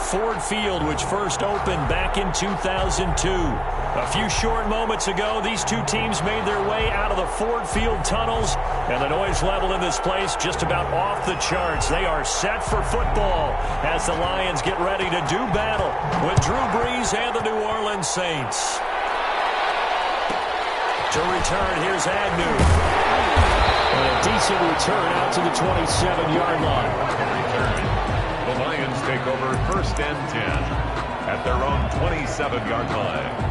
Ford Field, which first opened back in 2002. A few short moments ago, these two teams made their way out of the Ford Field tunnels, and the noise level in this place just about off the charts. They are set for football as the Lions get ready to do battle with Drew Brees and the New Orleans Saints. To return, here's Agnew. And a decent return out to the 27-yard line. The Lions take over 1st and 10 at their own 27-yard line.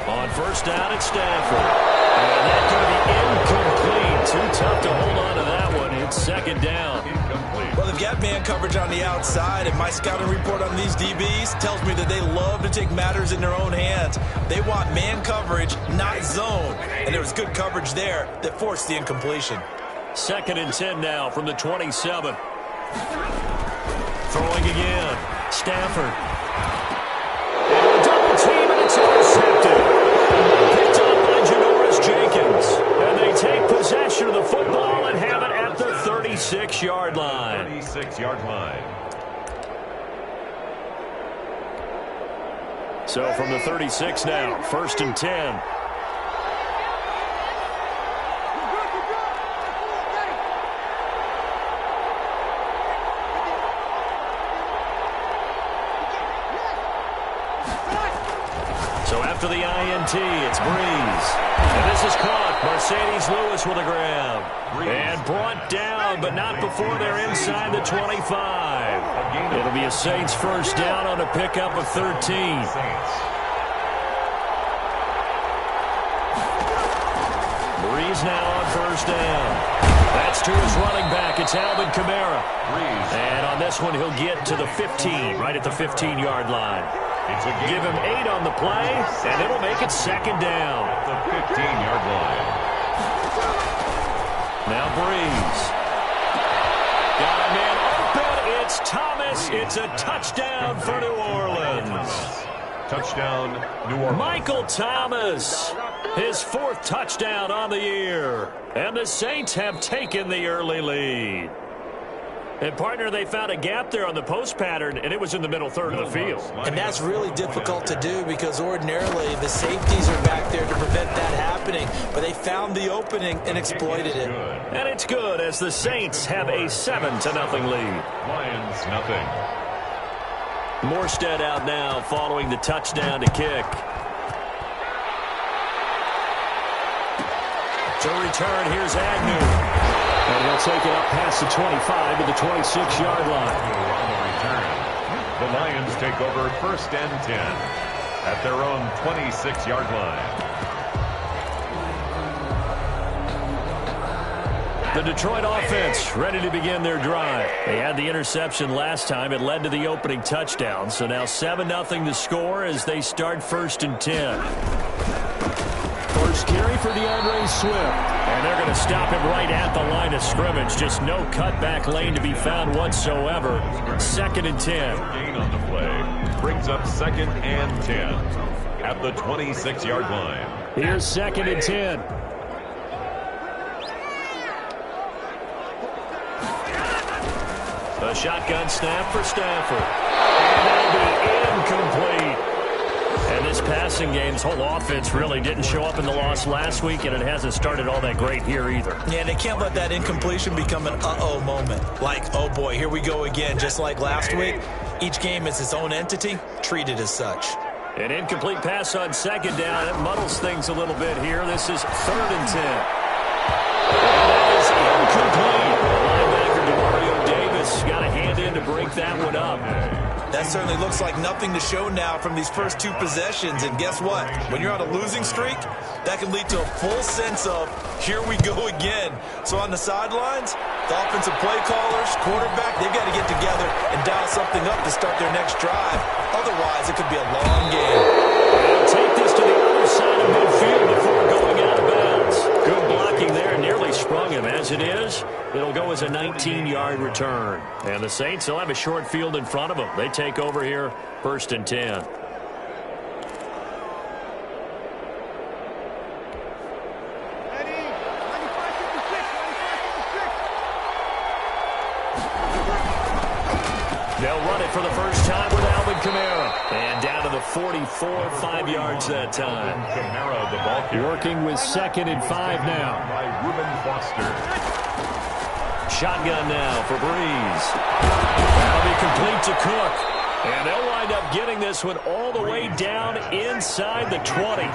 On 1st down at Stafford. And that's going to be incomplete. Too tough to hold on to that one. It's 2nd down. Well, they've got man coverage on the outside, and my scouting report on these DBs tells me that they love to take matters in their own hands. They want man coverage, not zone. And there was good coverage there that forced the incompletion. 2nd and 10 now from the 27. Throwing again. Stafford. And a double team, and it's intercepted. Picked up by Janoris Jenkins. And they take possession of the football and have it at the 36-yard line. 36-yard line. So from the 36 now, 1st and 10. So after the INT, it's Brees. And this is caught. Mercedes Lewis with a grab. And brought down, but not before they're inside the 25. It'll be a Saints 1st down on a pickup of 13. Brees now on 1st down. That's to his running back. It's Alvin Kamara. And on this one, he'll get to the 15, right at the 15-yard line. Give him 8 on the play, and it'll make it 2nd down. At the 15-yard line. Now Brees. Got a man open. It's Thomas. It's a touchdown for New Orleans. Touchdown, New Orleans. Michael Thomas. His 4th touchdown on the year. And the Saints have taken the early lead. And, partner, they found a gap there on the post pattern, and it was in the middle third of the field. And that's really difficult to do because ordinarily the safeties are back there to prevent that happening. But they found the opening and exploited it. And it's good as the Saints have a 7-0 lead. Lions, nothing. Morstead out now following the touchdown to kick. To return, here's Agnew. And he'll take it up past the 25 to the 26-yard line. On the return, the Lions take over 1st and 10 at their own 26-yard line. The Detroit offense ready to begin their drive. They had the interception last time. It led to the opening touchdown. So now 7-0 the score as they start 1st and 10. First carry for DeAndre Swift. And they're going to stop him right at the line of scrimmage. Just no cutback lane to be found whatsoever. 2nd and 10. Gain on the play. Brings up 2nd and 10 at the 26-yard line. Here's 2nd and 10. A shotgun snap for Stafford. And that'll be incomplete. And this passing game's whole offense really didn't show up in the loss last week, and it hasn't started all that great here either. Yeah, they can't let that incompletion become an uh-oh moment. Like, oh boy, here we go again, just like last week. Each game is its own entity, treated as such. An incomplete pass on 2nd down. It muddles things a little bit here. This is 3rd and 10. And that is incomplete. Linebacker DeMario Davis got a hand in to break that one up. That certainly looks like nothing to show now from these first 2 possessions. And guess what? When you're on a losing streak, that can lead to a full sense of, here we go again. So on the sidelines, the offensive play callers, quarterback, they've got to get together and dial something up to start their next drive. Otherwise, it could be a long game. They'll take this to the other side of midfield before going out of bounds. Good blocking there, nearly sprung him. As it is, it'll go as a 19-yard return. And the Saints will have a short field in front of them. They take over here, 1st and 10. They'll run it for the first time with Alvin Kamara. And down to the 44, 5 yards that time. Kamara, the ball carrier. Working with 2nd and 5 now. By Reuben Foster. Shotgun now for Breeze. That'll be complete to Cook. And they'll wind up getting this one all the way down inside the 20.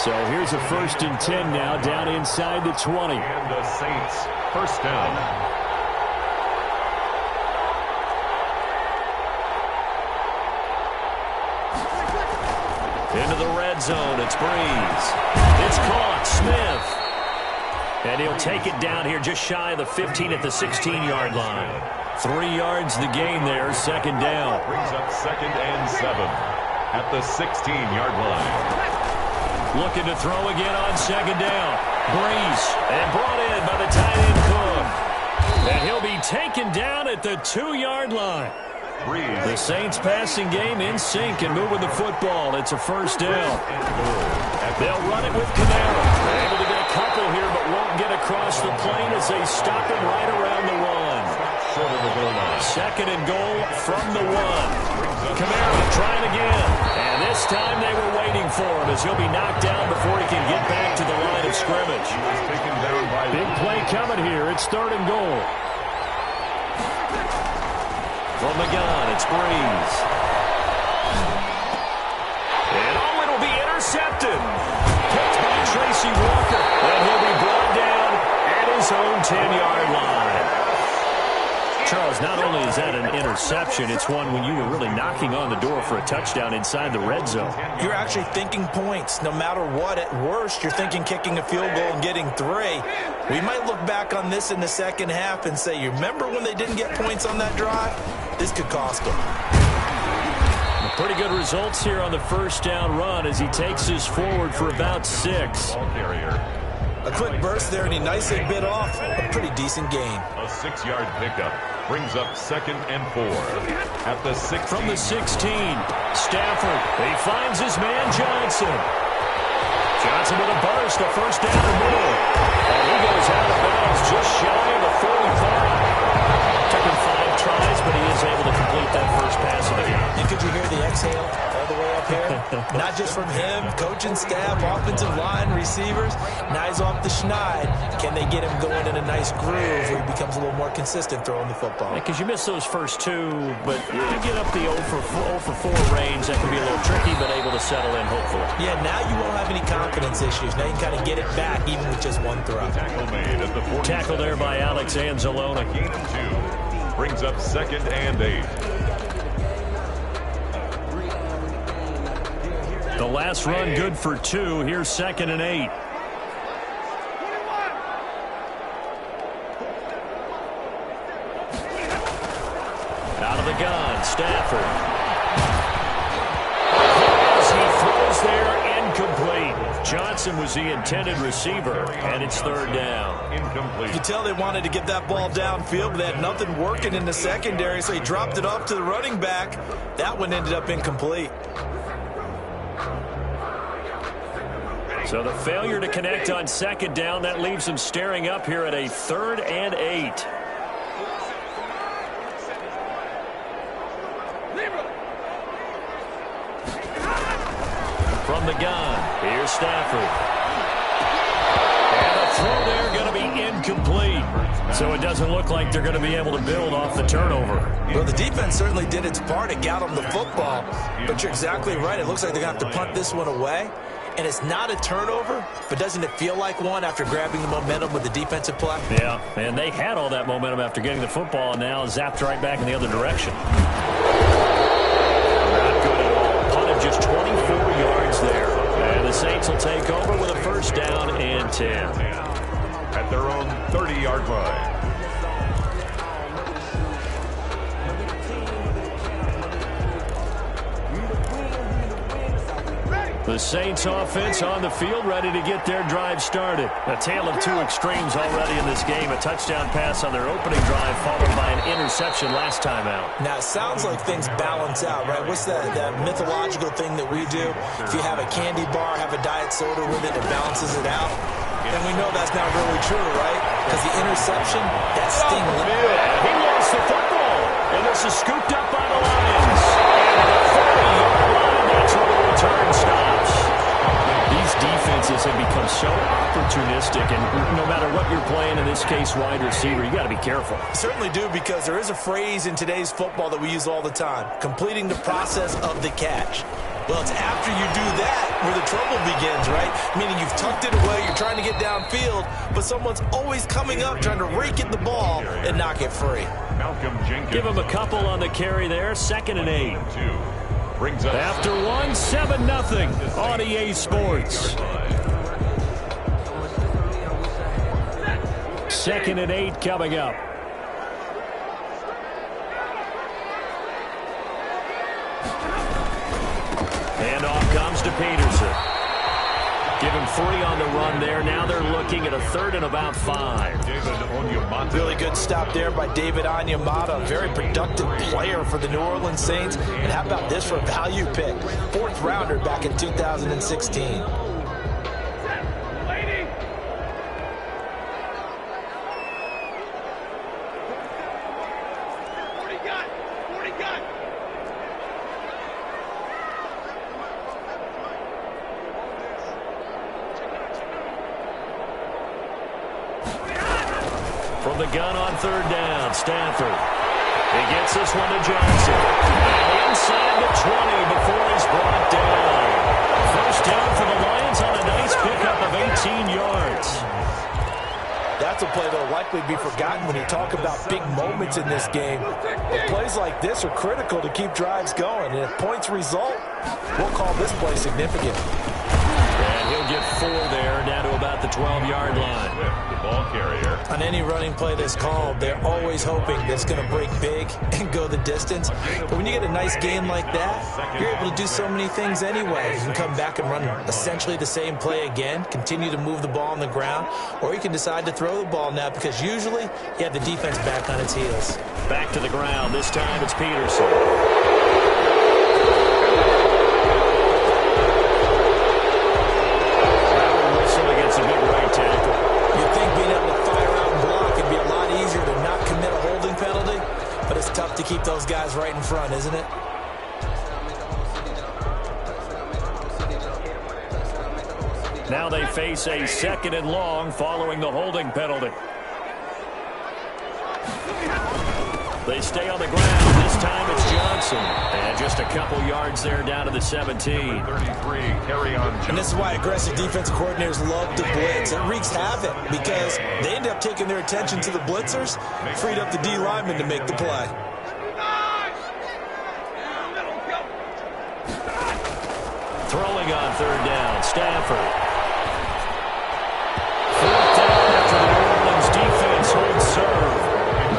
So here's a 1st and 10 now, down inside the 20. And the Saints, 1st down. Into the red zone, it's Breeze. It's caught, Smith. And he'll take it down here just shy of the 15 at the 16-yard line. 3 yards the gain there, 2nd down. Brings up 2nd and 7 at the 16-yard line. Looking to throw again on 2nd down. Breeze, and brought in by the tight end Cook. And he'll be taken down at the 2-yard line. Breeze. The Saints passing game in sync and moving the football. It's a 1st down. They'll run it with Kamara. They're able to get a couple here, but won't get across the plane as they stop him right around the 1. Short of the goal line. 2nd and goal from the 1. Kamara trying again. And this time they were waiting for him as he'll be knocked down before he can get back to the line of scrimmage. Taken down by Big play coming here. It's 3rd and goal. From the gun, it's Breeze. And oh, it'll be intercepted. Picked by Tracy Walker. And he'll be brought down at his own 10-yard line. Charles, not only is that an interception, it's one when you were really knocking on the door for a touchdown inside the red zone. You're actually thinking points. No matter what, at worst, you're thinking kicking a field goal and getting 3. We might look back on this in the second half and say, you remember when they didn't get points on that drive? This could cost them. Pretty good results here on the 1st down run as he takes us forward for about 6. ball carrier. A quick burst there, and he nicely bit off a pretty decent gain. A 6-yard pickup brings up 2nd and 4 at the 16. From the 16, Stafford. He finds his man Johnson. Johnson with a burst, a 1st down the middle. And he goes out of bounds just shy of the 45. Took him 5 tries, but he is able to complete that first pass of the game. And could you hear the exhale all the way up here? Not just from him, coaching staff, offensive line, receivers. Now he's off the schneid. Can they get him going in a nice groove where he becomes a little more consistent throwing the football? Because you miss those first 2, but you get up the 0 for 4 range. That can be a little tricky, but able to settle in, hopefully. Yeah, now you won't have any confidence issues. Now you can kind of get it back even with just 1 throw. Tackle made at the 40. Tackle there by Alex Anzalone. Gain of 2 brings up 2nd and 8. The last run good for 2. Here's 2nd and 8. Out of the gun, Stafford. As he throws there, incomplete. Johnson was the intended receiver, and it's 3rd down. Incomplete. You could tell they wanted to get that ball downfield, but they had nothing working in the secondary, so he dropped it off to the running back. That one ended up incomplete. So the failure to connect on 2nd down, that leaves them staring up here at a 3rd and 8. From the gun, here's Stafford. And the throw there going to be incomplete. So it doesn't look like they're going to be able to build off the turnover. Well, the defense certainly did its part to get them the football. But you're exactly right. It looks like they're going to have to punt this one away. And it's not a turnover, but doesn't it feel like one after grabbing the momentum with the defensive play? Yeah, and they had all that momentum after getting the football, and now zapped right back in the other direction. Not good at all. Punted just 24 yards there. And the Saints will take over with a 1st down and 10. At their own 30-yard line. The Saints offense on the field, ready to get their drive started. A tale of two extremes already in this game. A touchdown pass on their opening drive, followed by an interception last time out. Now, it sounds like things balance out, right? What's that mythological thing that we do? If you have a candy bar, have a diet soda with it, it balances it out. And we know that's not really true, right? Because the interception, that sting. He lost the football. And this is scooped up by the Lions. And at the 30-yard line, that's where the return stops. These defenses have become so opportunistic, and no matter what you're playing, in this case, wide receiver, you got to be careful. Certainly do, because there is a phrase in today's football that we use all the time, completing the process of the catch. Well, it's after you do that where the trouble begins, right? Meaning you've tucked it away, you're trying to get downfield, but someone's always coming up trying to rake at the ball and knock it free. Give him a couple on the carry there. 2nd and 8. After 1, 7-0 on EA Sports. 2nd and 8 coming up. Handoff comes to Peterson. Give him 3 on the run there. Now they're looking at a 3rd and about 5. Really good stop there by David Onyemata. A very productive player for the New Orleans Saints. And how about this for a value pick? 4th rounder back in 2016. From the gun on 3rd down, Stafford. He gets this one to Johnson. And inside the 20 before he's brought down. 1st down for the Lions on a nice pickup of 18 yards. That's a play that will likely be forgotten when you talk about big moments in this game. But plays like this are critical to keep drives going. And if points result, we'll call this play significant. And he'll get 4 there, down to about the 12-yard line. The ball carrier. On any running play that's called, they're always hoping that it's going to break big and go the distance. But when you get a nice game like that, you're able to do so many things anyway. You can come back and run essentially the same play again, continue to move the ball on the ground, or you can decide to throw the ball now, because usually you have the defense back on its heels. Back to the ground. This time it's Peterson. Against a big right tackle. You'd think being able to fire out and block would be a lot easier to not commit a holding penalty, but it's tough to keep those guys right in front, isn't it? Now they face a 2nd and long following the holding penalty. They stay on the ground. This time it's Johnson. And just a couple yards there down to the 17. 33, carry on. And this is why aggressive defensive coordinators love to blitz. It wreaks havoc because they end up taking their attention to the blitzers, freed up the D lineman to make the play. Throwing on 3rd down, Stafford. 4th down after the New Orleans defense holds serve.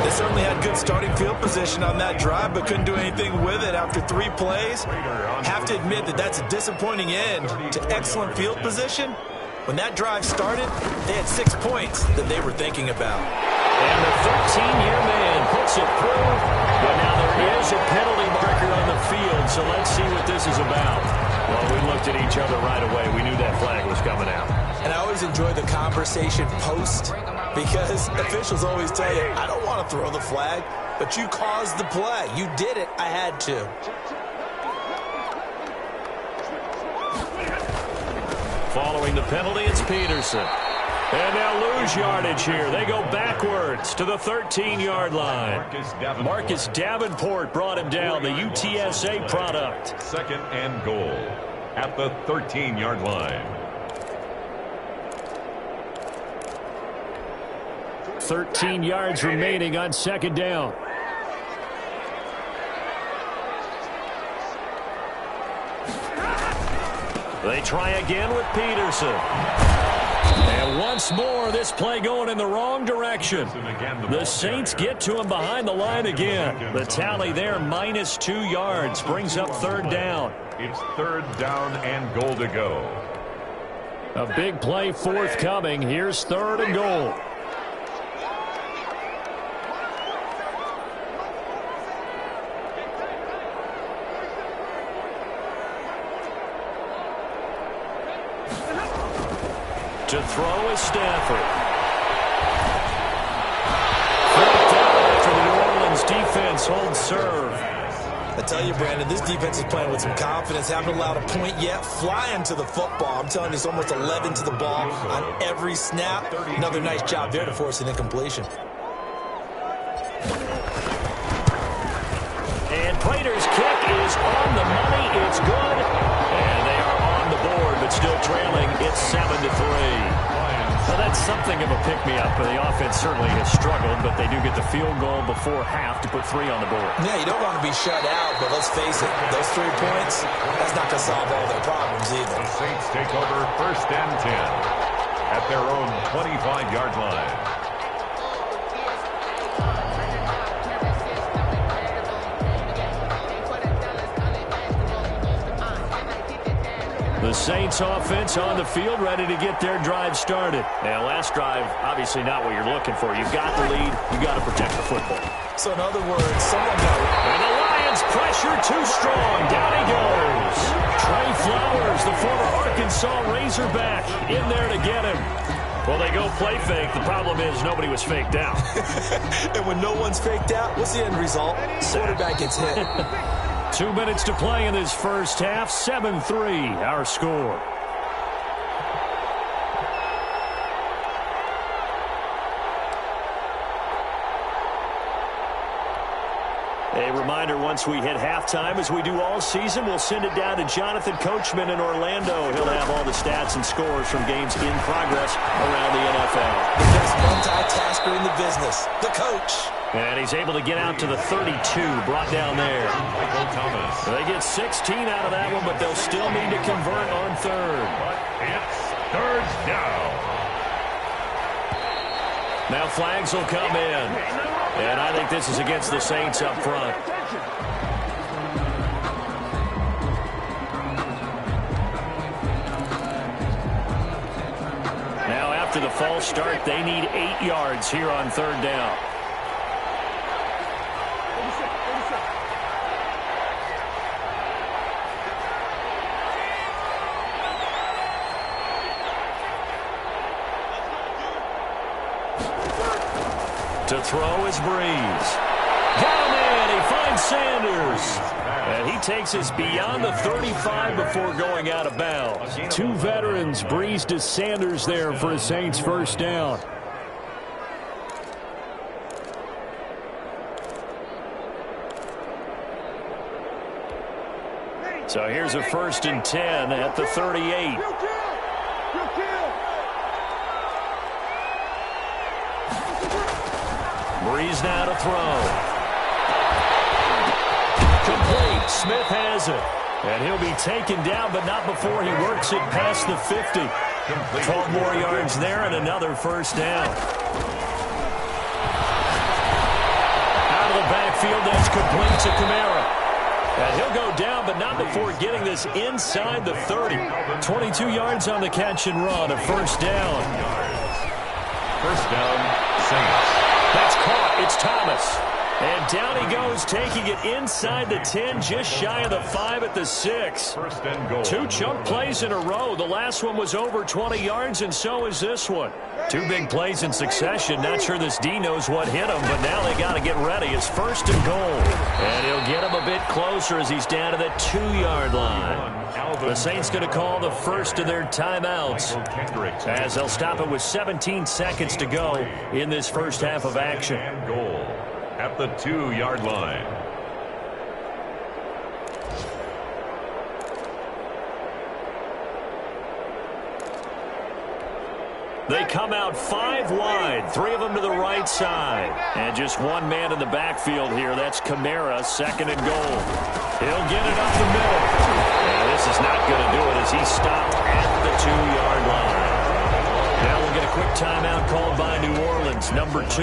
They certainly had good starting field position on that drive, but couldn't do anything with it after 3 plays. Have to admit that that's a disappointing end to excellent field position. When that drive started, they had 6 points that they were thinking about. And the 13-year man puts it through. But now there is a penalty marker on the field, so let's see what this is about. Well, we looked at each other right away. We knew that flag was coming out. And I always enjoy the conversation post, because officials always tell you, I don't want to throw the flag, but you caused the play. You did it. I had to. Following the penalty, it's Peterson. And they'll lose yardage here. They go backwards to the 13-yard line. Marcus Davenport brought him down, the UTSA product. 2nd and goal at the 13-yard line. 13 yards remaining on 2nd down. They try again with Peterson. And And once more, this play going in the wrong direction. The Saints get to him behind the line again. The tally there, -2 yards, brings up third down. It's third down and goal to go. A big play forthcoming. Here's third and goal. To throw is Stafford. Fourth down after the New Orleans defense holds serve. I tell you, Brandon, this defense is playing with some confidence. Haven't allowed a point yet. Flying to the football. I'm telling you, it's almost 11 to the ball on every snap. Another nice job there to force an incompletion. And Prater's kick is on the money. It's good. And they are on the board, but still trailing. It's 7-3. Well, that's something of a pick-me-up. The offense certainly has struggled, but they do get the field goal before half to put 3 on the board. Yeah, you don't want to be shut out, but let's face it, those 3 points, that's not going to solve all their problems either. The Saints take over first and 10 at their own 25-yard line. The Saints offense on the field, ready to get their drive started. Now, last drive, obviously not what you're looking for. You've got the lead. You've got to protect the football. So, in other words, someone got... And the Lions pressure too strong. Down he goes. Trey Flowers, the former Arkansas Razorback, in there to get him. Well, they go play fake. The problem is nobody was faked out. And when no one's faked out, what's the end result? Quarterback gets hit. 2 minutes to play in this first half. 7-3, our score. A reminder, once we hit halftime, as we do all season, we'll send it down to Jonathan Coachman in Orlando. He'll have all the stats and scores from games in progress around the NFL. The best multitasker in the business, the coach. And he's able to get out to the 32, brought down there. Michael Thomas. They get 16 out of that one, but they'll still need to convert on third. But it's third down. Now flags will come in. And I think this is against the Saints up front. Now after the false start, they need 8 yards here on third down. To throw is Breeze. Got him in. He finds Sanders. And he takes us beyond the 35 before going out of bounds. 2 veterans, Breeze to Sanders there for a Saints first down. So here's a 1st and 10 at the 38. Breeze now to throw. Complete. Smith has it. And he'll be taken down, but not before he works it past the 50. 12 more yards there and another first down. Out of the backfield, that's complete to Kamara. And he'll go down, but not before getting this inside the 30. 22 yards on the catch and run, a first down. First down, Saints. That's caught. It's Thomas. And down he goes, taking it inside the 10, just shy of the 5 at the 6. First and goal. 2 chunk plays in a row. The last one was over 20 yards, and so is this one. 2 big plays in succession. Not sure this D knows what hit him, but now they got to get ready. It's first and goal. And he'll get him a bit closer as he's down to the 2-yard line. The Saints going to call the first of their timeouts as they'll stop it with 17 seconds to go in this first half of action. And goal at the 2-yard line. They come out 5 wide, 3 of them to the right side. And just 1 man in the backfield here. That's Kamara, 2nd and goal. He'll get it up the middle. And this is not going to do it as he's stopped at the 2-yard line. Now we'll get a quick timeout called by New Orleans, number 2,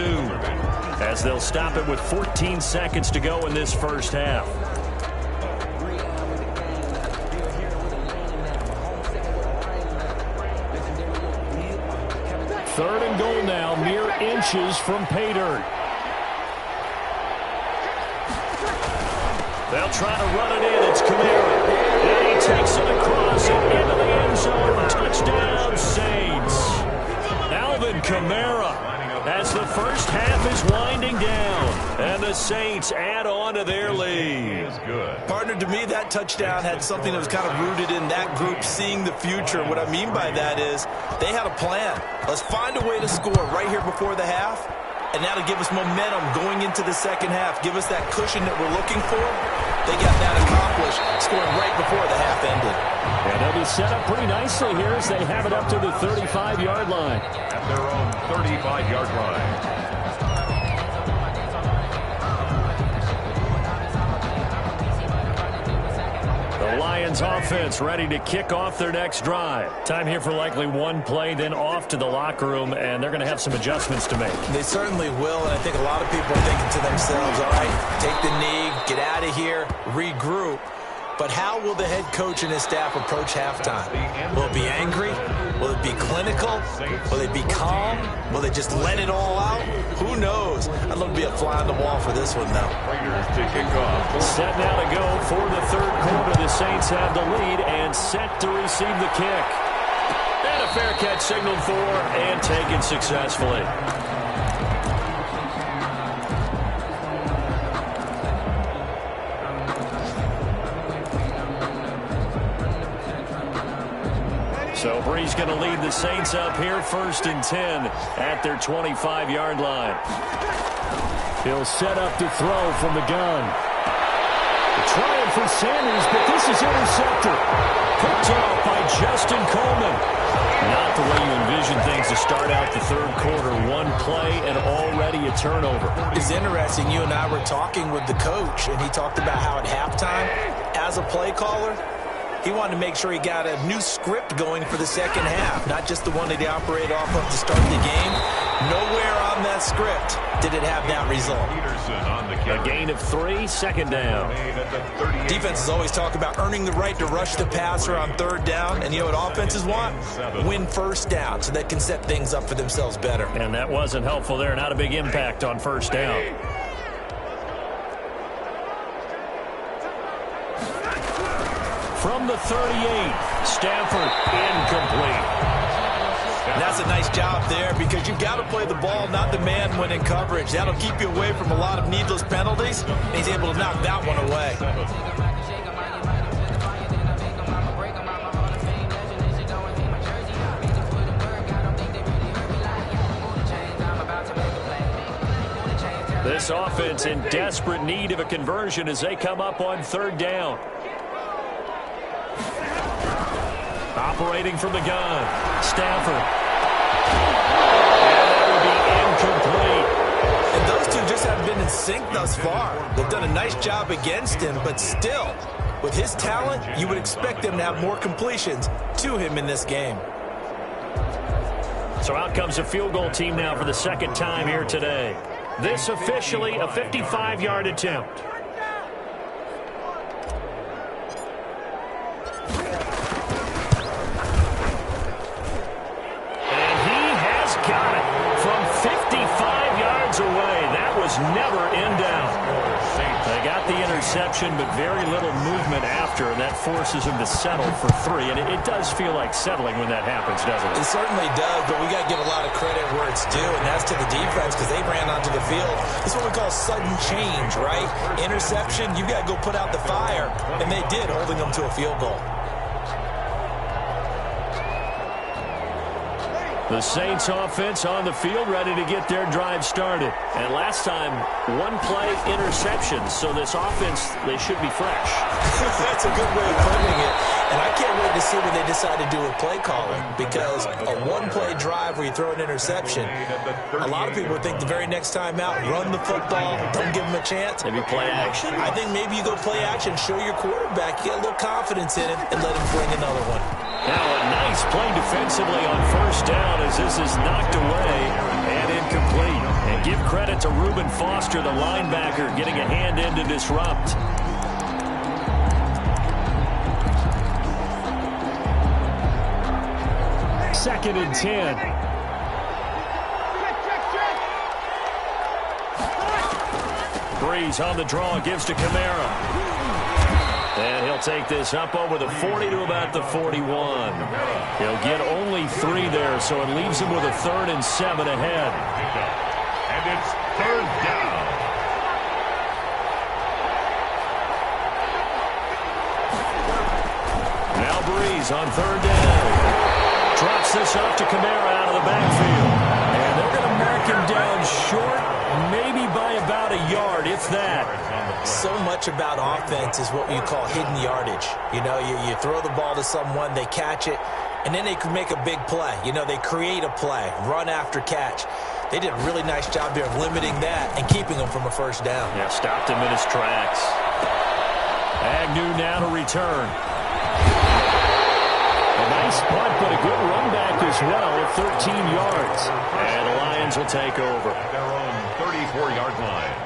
as they'll stop it with 14 seconds to go in this first half. Third and goal now, mere inches from pay dirt. They'll try to run it in. It's Kamara. And he takes it across and into the end zone. Touchdown, Saints. Alvin Kamara, as the first half is winding down. And the Saints add on to their lead. Partner, to me, that touchdown had something that was kind of rooted in that group seeing the future. What I mean by that is they had a plan. Let's find a way to score right here before the half. And that'll give us momentum going into the second half. Give us that cushion that we're looking for. They got that accomplished, scoring right before the half ended. And they'll be set up pretty nicely here as they have it up to the 35-yard line. At their own 35-yard line. The Lions offense ready to kick off their next drive. Time here for likely one play, then off to the locker room, and they're going to have some adjustments to make. They certainly will, and I think a lot of people are thinking to themselves, all right, take the knee, get out of here, regroup. But how will the head coach and his staff approach halftime? Will it be angry? Will it be clinical? Will they be calm? Will they just let it all out? Who knows? I'd love to be a fly on the wall for this one, though. Raiders to kick off. Set now to go for the third quarter. The Saints have the lead and set to receive the kick. And a fair catch signaled for and taken successfully. So Bree's going to lead the Saints up here, 1st and 10 at their 25-yard line. He'll set up to throw from the gun. Trying for Sanders, but this is intercepted. Picked off by Justin Coleman. Not the way you envision things to start out the third quarter. One play and already a turnover. It's interesting. You and I were talking with the coach, and he talked about how at halftime, as a play caller, he wanted to make sure he got a new script going for the second half, not just the one that he operated off of to start the game. Nowhere on that script did it have that result. A gain of 3, second down. Defenses always talk about earning the right to rush the passer on third down, and you know what offenses want? Win first down so they can set things up for themselves better. And that wasn't helpful there. Not a big impact on first down. From the 38, Stafford incomplete. And that's a nice job there because you've got to play the ball, not the man when in coverage. That'll keep you away from a lot of needless penalties. And he's able to knock that one away. This offense in desperate need of a conversion as they come up on third down. Operating from the gun, Stafford. And that would be incomplete. And those two just haven't been in sync thus far. They've done a nice job against him, but still, with his talent, you would expect them to have more completions to him in this game. So out comes a field goal team now for the second time here today. This officially a 55-yard attempt. Got it from 55 yards away. That was never in doubt. They got the interception, but very little movement after, and that forces them to settle for 3. And it does feel like settling when that happens, doesn't it? It certainly does, but we got to give a lot of credit where it's due, and that's to the defense because they ran onto the field. This is what we call sudden change, right? Interception, you got to go put out the fire, and they did, holding them to a field goal. The Saints offense on the field ready to get their drive started. And last time, one play interception. So this offense, they should be fresh. That's a good way of putting it. And I can't wait to see when they decide to do a play calling. Because a one-play drive where you throw an interception, a lot of people would think the very next time out, run the football, don't give them a chance. Maybe play action. I think maybe you go play action, show your quarterback, you get a little confidence in it, and let him bring another one. Now a nice play defensively on first down as this is knocked away and incomplete. And give credit to Reuben Foster, the linebacker, getting a hand in to disrupt. Second and 10. Breeze on the draw, gives to Kamara. And he'll take this up over the 40 to about the 41. He'll get only 3 there, so it leaves him with a 3rd and 7 ahead. And it's 3rd down. Now Breeze on 3rd down. Drops this off to Kamara out of the backfield. And they're going to mark him down short, maybe by about a yard, if that. So much about offense is what you call hidden yardage. You know, you throw the ball to someone, they catch it, and then they can make a big play. You know, they create a play, run after catch. They did a really nice job here of limiting that and keeping them from a first down. Yeah, stopped him in his tracks. Agnew now to return. A nice punt, but a good run back as well at 13 yards. And the Lions will take over. At their own 34-yard line.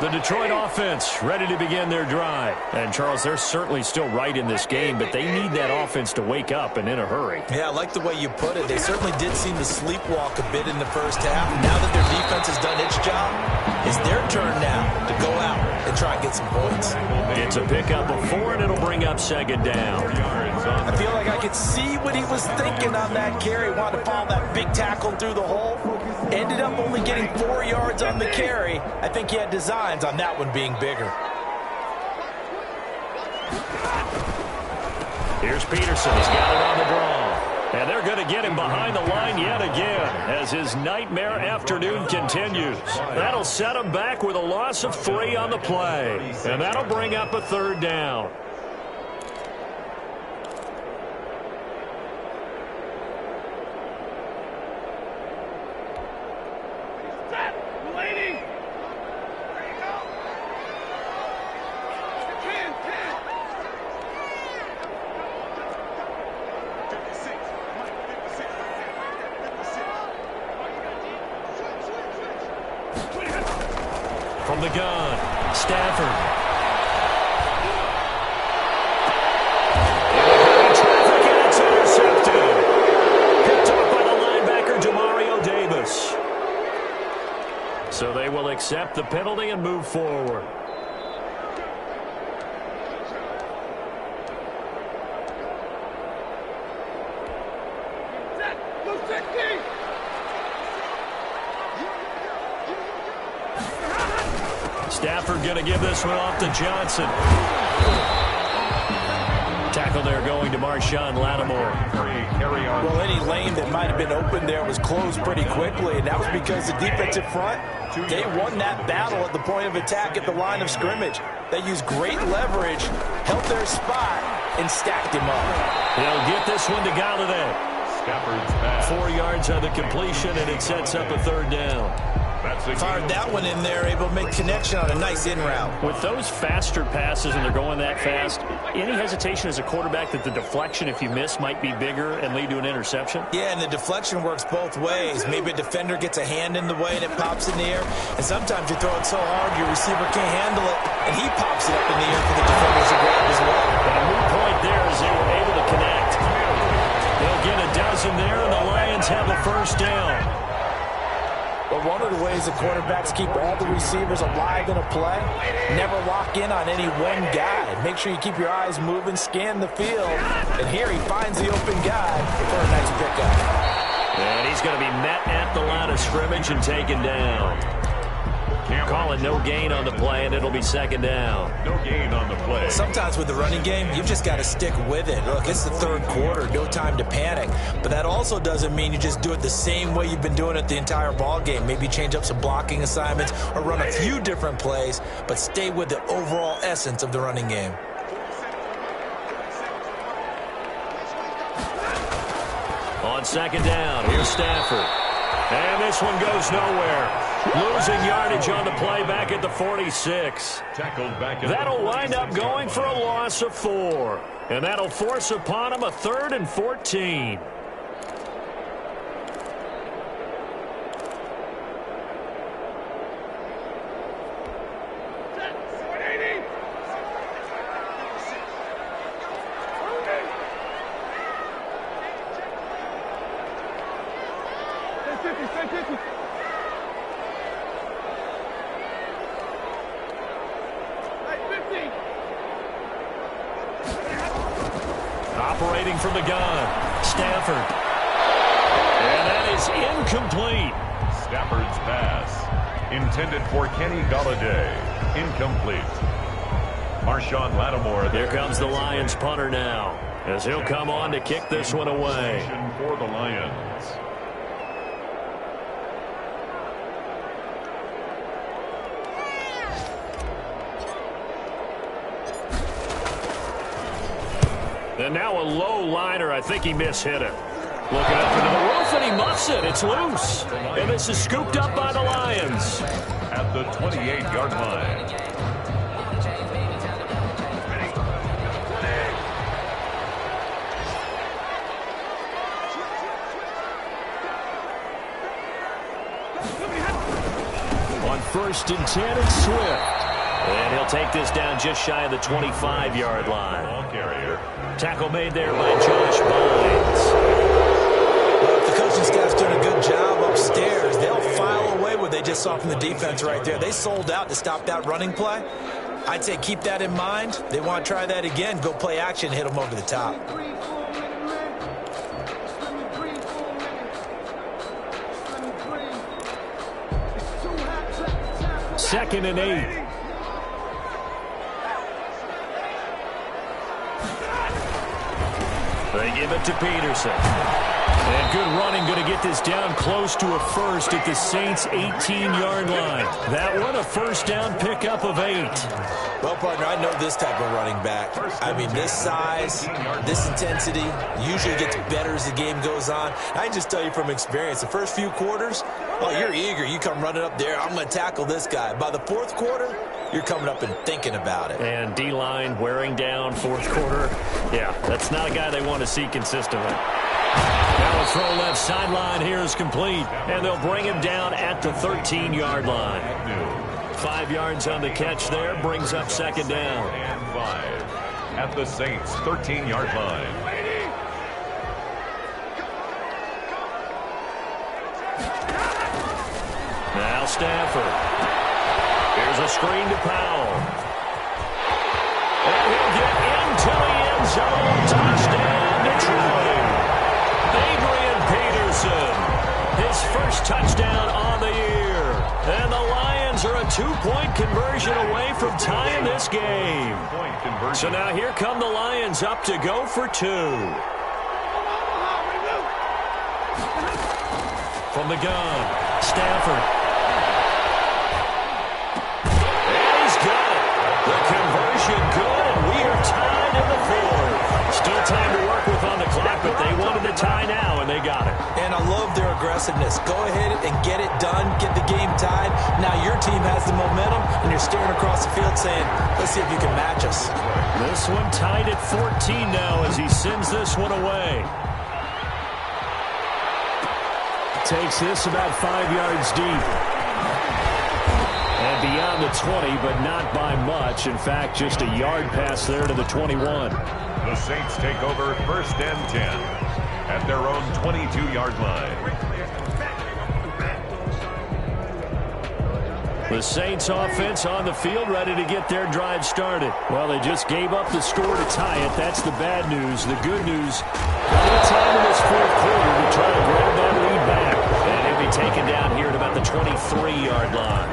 The Detroit offense ready to begin their drive. And, Charles, they're certainly still right in this game, but they need that offense to wake up and in a hurry. Yeah, I like the way you put it. They certainly did seem to sleepwalk a bit in the first half. Now that their defense has done its job, it's their turn now to go out and try and get some points. It's a pickup of 4, and it'll bring up 2nd down. I feel like I could see what he was thinking on that carry. Wanted to follow that big tackle through the hole. Ended up only getting 4 yards on the carry. I think he had designs on that one being bigger. Here's Peterson. He's got it on the draw. And they're going to get him behind the line yet again as his nightmare afternoon continues. That'll set him back with a loss of 3 on the play. And that'll bring up a 3rd down. From the gun, Stafford. Traffic, and it's intercepted. Picked off by the linebacker, Demario Davis. So they will accept the penalty and move forward. Stafford going to give this one off to Johnson. Tackle there going to Marshawn Lattimore. Well, any lane that might have been open there was closed pretty quickly, and that was because the defensive front, they won that battle at the point of attack at the line of scrimmage. They used great leverage, held their spot, and stacked him up. He'll get this one to Galladay. Stafford's pass. 4 yards on the completion, and it sets up a 3rd down. Fired that one in there, able to make connection on a nice in route. With those faster passes and they're going that fast, any hesitation as a quarterback that the deflection, if you miss, might be bigger and lead to an interception? Yeah, and the deflection works both ways. Maybe a defender gets a hand in the way and it pops in the air. And sometimes you throw it so hard your receiver can't handle it, and he pops it up in the air for the defenders to grab as well. But a moot point there as they were able to connect. They'll get a dozen there, and the Lions have a 1st down. But one of the ways the quarterbacks keep all the receivers alive in a play, never lock in on any one guy. Make sure you keep your eyes moving, scan the field. And here he finds the open guy for a nice pickup. And he's going to be met at the line of scrimmage and taken down. Calling no gain on the play, and it'll be 2nd down. No gain on the play. Sometimes with the running game, you've just got to stick with it. Look, it's the 3rd quarter, no time to panic. But that also doesn't mean you just do it the same way you've been doing it the entire ball game. Maybe change up some blocking assignments or run a few different plays, but stay with the overall essence of the running game. On 2nd down, here's Stafford. And this one goes nowhere. Losing yardage on the play back at the 46. Tackled back at That'll wind up going for a loss of 4. And that'll force upon him a 3rd and 14. Operating from the gun, Stafford. And that is incomplete. Stafford's pass, intended for Kenny Golladay, incomplete. Marshawn Lattimore. Here comes the Lions punter now, as he'll come on to kick this one away. For the Lions. And now a low liner. I think he mishit it. Looking up into the roof, and he muffs it. It's loose. And this is scooped up by the Lions. At the 28-yard line. On 1st and 10, it's Swift. And he'll take this down just shy of the 25-yard line. Ball carrier. Tackle made there by Josh Bynes. Well, if the coaching staff's doing a good job upstairs, they'll file away what they just saw from the defense right there. They sold out to stop that running play. I'd say keep that in mind. They want to try that again. Go play action, hit them over the top. 2nd and 8. They give it to Peterson. And good running, going to get this down close to a first at the Saints' 18-yard line. That one, a first down pickup of 8. Well, partner, I know this type of running back. I mean, this size, this intensity usually gets better as the game goes on. I can just tell you from experience, the first few quarters, oh, you're eager. You come running up there, I'm going to tackle this guy. By the 4th quarter, you're coming up and thinking about it. And D-line wearing down 4th quarter. Yeah, that's not a guy they want to see consistently. Now a throw left sideline here is complete. And they'll bring him down at the 13-yard line. 5 yards on the catch there, brings up 2nd down. And 5 at the Saints' 13-yard line. Now Stafford. Here's a screen to Powell. And he'll get into the end zone. Touchdown, Detroit. Adrian Peterson. His first touchdown on the year. And the Lions are a 2-point conversion away from tying this game. So now here come the Lions up to go for 2. From the gun, Stafford. And he's got it. The conversion good, and we are tied in the 4th. Still time to work with on the clock, but they wanted to tie now, and they got it. And I love their aggressiveness. Go ahead and get it done, get the game tied. Now your team has the momentum, and you're staring across the field saying, let's see if you can match us. This one tied at 14 now as he sends this one away. Takes this about 5 yards deep. And beyond the 20, but not by much. In fact, just a yard pass there to the 21. The Saints take over 1st and 10 at their own 22-yard line. The Saints offense on the field, ready to get their drive started. Well, they just gave up the score to tie it. That's the bad news. The good news, plenty of time in this 4th quarter to try to grab that lead back. And he'll be taken down here at about the 23-yard line.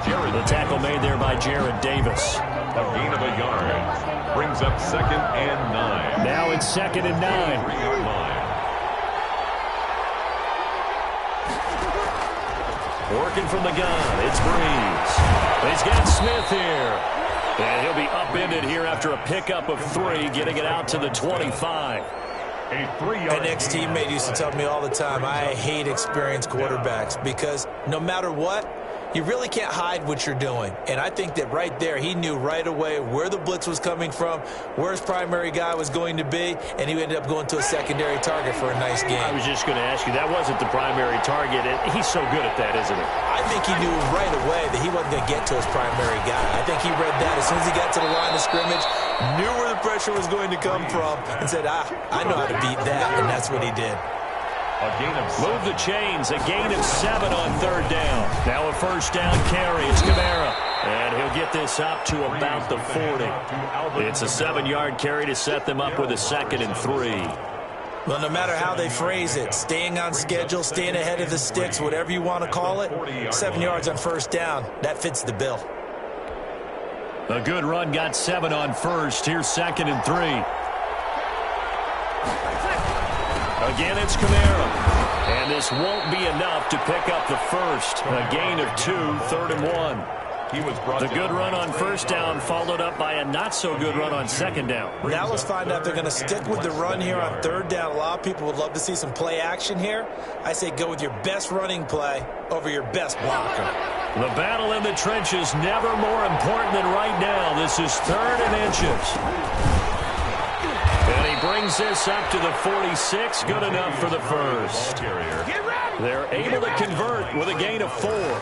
The tackle made there by Jared Davis. A gain of a yard brings up 2nd and 9. Now it's 2nd and 9. 3-yard line. Working from the gun, it's Breeze. He's got Smith here. And he'll be upended here after a pickup of 3, getting it out to the 25. A 3-yard. An ex-teammate used to tell me all the time, I hate experienced quarterbacks because no matter what, You really can't hide what you're doing. And I think that right there, he knew right away where the blitz was coming from, where his primary guy was going to be, and he ended up going to a secondary target for a nice game. I was just going to ask you, that wasn't the primary target, and he's so good at that, isn't he? I think he knew right away that he wasn't going to get to his primary guy. I think he read that as soon as he got to the line of scrimmage, knew where the pressure was going to come from, and said, I know how to beat that, and that's what he did. A gain of 7. Move the chains, a gain of 7 on 3rd down. Now a first down carry. It's Kamara. And he'll get this up to about the 40. It's a 7-yard carry to set them up with a 2nd and 3. Well, no matter how they phrase it, staying on schedule, staying ahead of the sticks, whatever you want to call it, 7 yards on first down, that fits the bill. A good run got 7 on first. Here's 2nd and 3. Again, it's Kamara. And this won't be enough to pick up the first. A gain of 2, 3rd and 1. He was brought the good run on first down followed up by a not-so-good run on 2nd down. Now let's find out if they're going to stick with the run here on 3rd down. A lot of people would love to see some play action here. I say go with your best running play over your best blocker. The battle in the trenches never more important than right now. This is 3rd and inches. And he brings this up to the 46. Good enough for the first. They're able to convert with a gain of 4.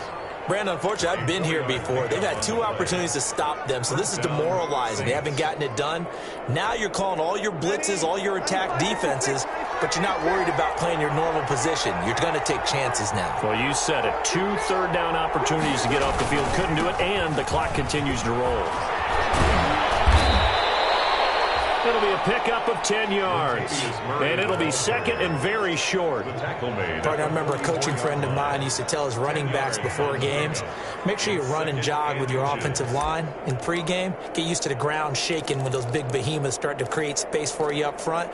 Brandon, unfortunately, I've been here before. They've had 2 opportunities to stop them, so this is demoralizing. They haven't gotten it done. Now you're calling all your blitzes, all your attack defenses, but you're not worried about playing your normal position. You're going to take chances now. Well, you said it. 2 3rd down opportunities to get off the field. Couldn't do it, and the clock continues to roll. It'll be a pickup of 10 yards, and it'll be 2nd and very short. Partner, I remember a coaching friend of mine used to tell his running backs before games, make sure you run and jog with your offensive line in pregame. Get used to the ground shaking when those big behemoths start to create space for you up front.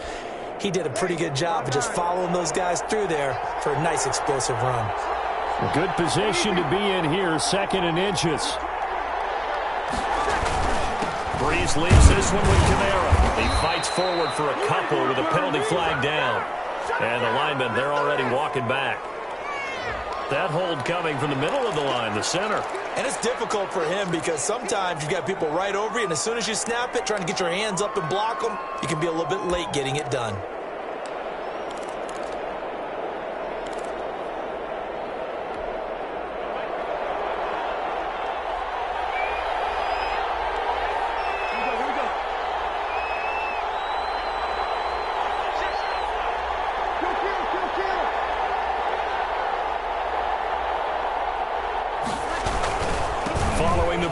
He did a pretty good job of just following those guys through there for a nice explosive run. A good position to be in here, 2nd and inches. Breeze leaves this one with Kamara. He fights forward for a couple with a penalty flag down. And the linemen, they're already walking back. That hold coming from the middle of the line, the center. And it's difficult for him because sometimes you've got people right over you, and as soon as you snap it, trying to get your hands up and block them, you can be a little bit late getting it done.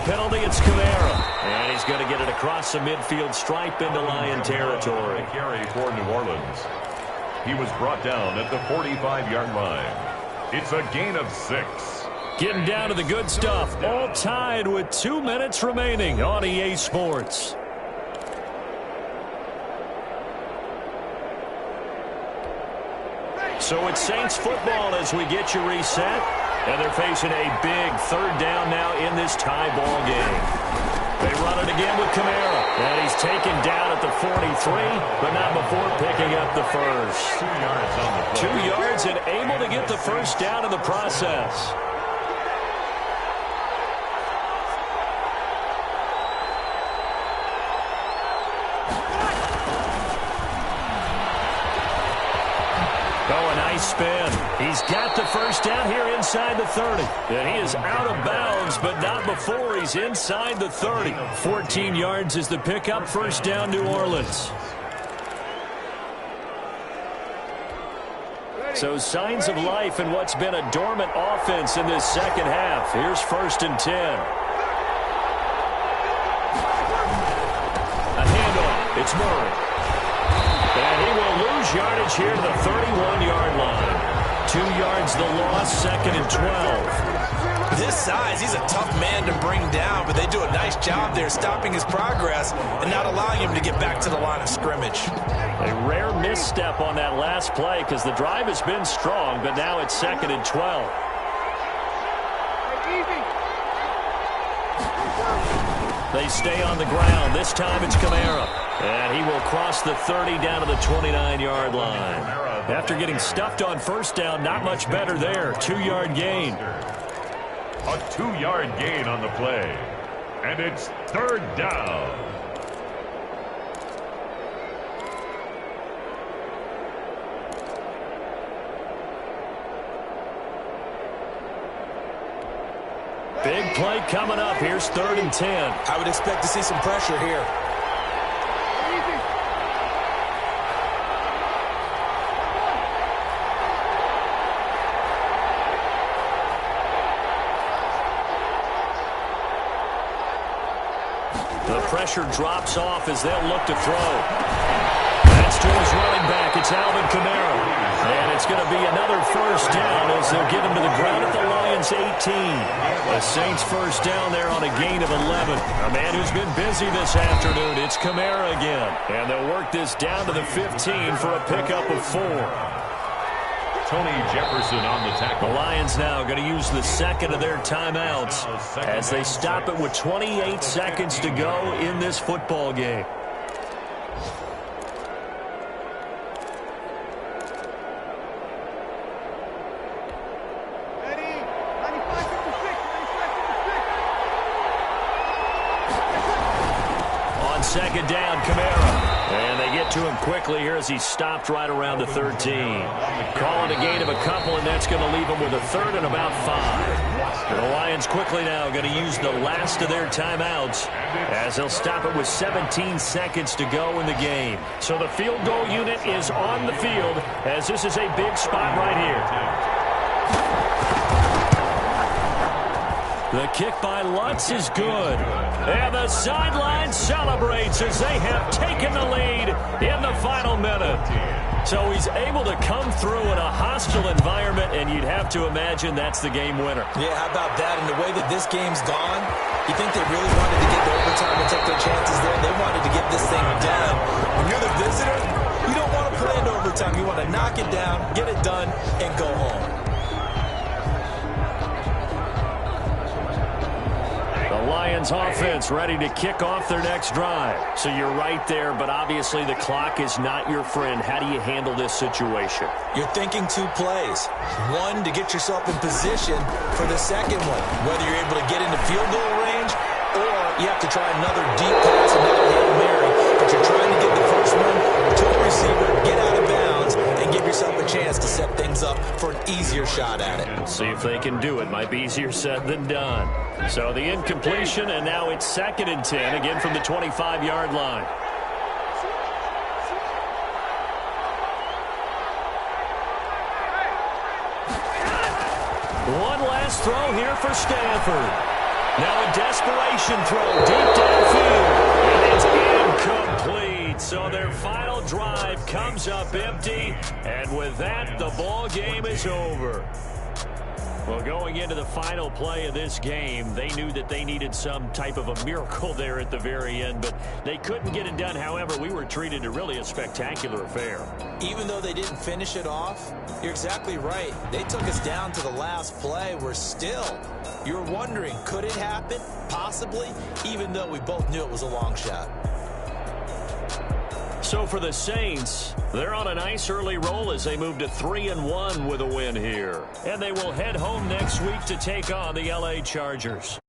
Penalty, it's Kamara. And he's going to get it across the midfield stripe into Lion territory. Carry for New Orleans. He was brought down at the 45-yard line. It's a gain of 6. Getting down to the good stuff. All tied with 2 minutes remaining on EA Sports. So it's Saints football as we get you reset. And they're facing a big 3rd down now in this tie ball game. They run it again with Kamara. And he's taken down at the 43, but not before picking up the first. 2 yards on the play. 2 yards and able to get the first down in the process. Oh, a nice spin. He's got the first down here inside the 30. And he is out of bounds, but not before he's inside the 30. 14 yards is the pickup. First down, New Orleans. So signs of life in what's been a dormant offense in this second half. Here's 1st and 10. A handoff. It's Murray. And he will lose yardage here to the 31-yard line. 2 yards the loss, 2nd and 12. This size, he's a tough man to bring down, but they do a nice job there stopping his progress and not allowing him to get back to the line of scrimmage. A rare misstep on that last play because the drive has been strong, but now it's 2nd and 12. They stay on the ground. This time it's Kamara. And he will cross the 30 down to the 29-yard line. After getting stuffed on first down, not much better there. 2-yard gain. A 2-yard gain on the play. And it's 3rd down. Big play coming up. Here's 3rd and 10. I would expect to see some pressure here. The pressure drops off as they'll look to throw. That's to his running back. It's Alvin Kamara. And it's going to be another 1st down as they'll get him to the ground at the Lions' 18. The Saints 1st down there on a gain of 11. A man who's been busy this afternoon. It's Kamara again. And they'll work this down to the 15 for a pickup of 4. Tony Jefferson on the tackle. The Lions now going to use the 2nd of their timeouts as they stop it with 28 seconds to go in this football game. On 2nd down, Kamara. And they get to him quickly here as he stopped right around the 13. Calling a gain of a couple, and that's going to leave him with a 3rd and about 5. The Lions quickly now going to use the last of their timeouts as they'll stop it with 17 seconds to go in the game. So the field goal unit is on the field as this is a big spot right here. The kick by Lutz is good. And the sideline celebrates as they have taken the lead in the final minute. So he's able to come through in a hostile environment, and you'd have to imagine that's the game winner. Yeah, how about that? And the way that this game's gone, you think they really wanted to get the overtime and take their chances there? They wanted to get this thing done. When you're the visitor, you don't want to play into overtime. You want to knock it down, get it done, and go home. The Lions offense ready to kick off their next drive. So you're right there, but obviously the clock is not your friend. How do you handle this situation? You're thinking 2 plays. One, to get yourself in position for the second one, whether you're able to get into field goal range or you have to try another deep pass, another Hail Mary. But you're trying to get the first one to the receiver, get out of bounds, and give yourself a chance to set things up for an easier shot at it. See if they can do it. Might be easier said than done. So the incompletion, and now it's 2nd and 10, again from the 25-yard line. One last throw here for Stanford. Now a desperation throw deep downfield, and it's incomplete. So their final drive comes up empty, and with that, the ball game is over. Well, going into the final play of this game, they knew that they needed some type of a miracle there at the very end, but they couldn't get it done. However, we were treated to really a spectacular affair. Even though they didn't finish it off, you're exactly right. They took us down to the last play. We're still, you're wondering, could it happen? Possibly, even though we both knew it was a long shot. So for the Saints, they're on a nice early roll as they move to 3-1 with a win here. And they will head home next week to take on the LA Chargers.